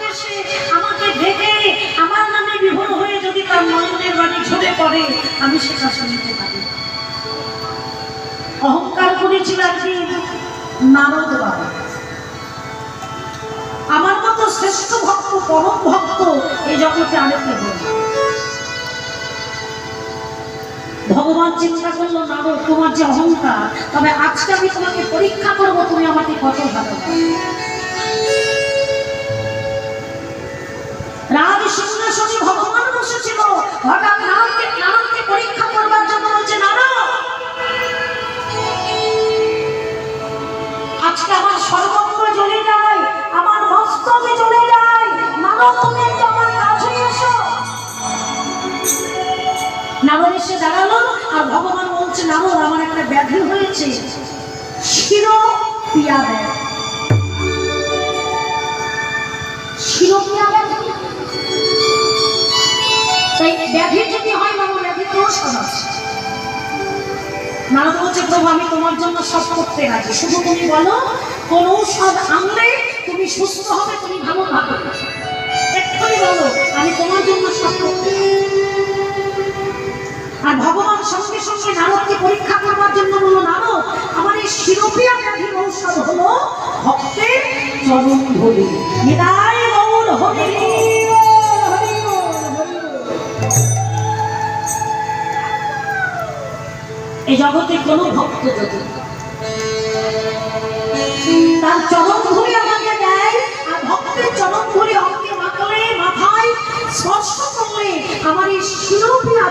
ভালোবেসে আমাকে দেখে আমার নামে বিভোর হয়ে যদি তার নয়নের বাড়ি ঝরে পড়ে, আমি সেটা শুনতে পারি। অহংকার করেছিল একদিন নারদ বাবা। আমার মতো শ্রেষ্ঠ ভক্ত, পরম ভক্ত এই জগতে আরেকটা বলি। ভগবান চিন্তা করলো, নারদ তোমার যে অহংকার, তবে আজকে আমি তোমাকে পরীক্ষা করবো, তুমি আমাকে কত ভালোবাসো। রাজ সিংহাসনে ভগবান বসেছিল, হঠাৎ নারদকে পরীক্ষা করবার জন্য বলছে, নারদ আজকে আমার সর্বঙ্গ জ্বলে যায়, আমার মস্তকে জ্বলে যায়, নারদ তুমি একটু আমার কাছে এসো। নারদ এসে দাঁড়ালো, আর ভগবান বলছে, নারদ আমার একটা ব্যাধি হয়েছে, শিরোপিয়া ব্যাধি। শিরোপিয়া ব্যাধি, তাই ব্যাধি যদি হয় বাবা, ব্যাধি তো সমাজ। নারদ বলছে, প্রভু আমি তোমার জন্য সব করতে রাজি, শুধু তুমি বলো কোন ঔষধ আনলে তুমি সুস্থ হবে, তুমি ভালো থাকো, এক্ষুনি বলো, আমি তোমার জন্য সব করতে রাজি। আর ভগবান সঙ্গে সঙ্গে নারদকে পরীক্ষা করবার জন্য বলল, নারদ আমার এই শিরোপিয়া ব্যাধির ঔষধ হলো ভক্তের চরণ ধরি। নিতাই গৌর হরি। এই জগতে কোন ভক্ত যদি তার চরণ ধরে আমাকে দেয়, আর ভক্তের চরণ ধরে অঙ্গে মাথায় স্পর্শ করলে আমার এই শিরোপিয়া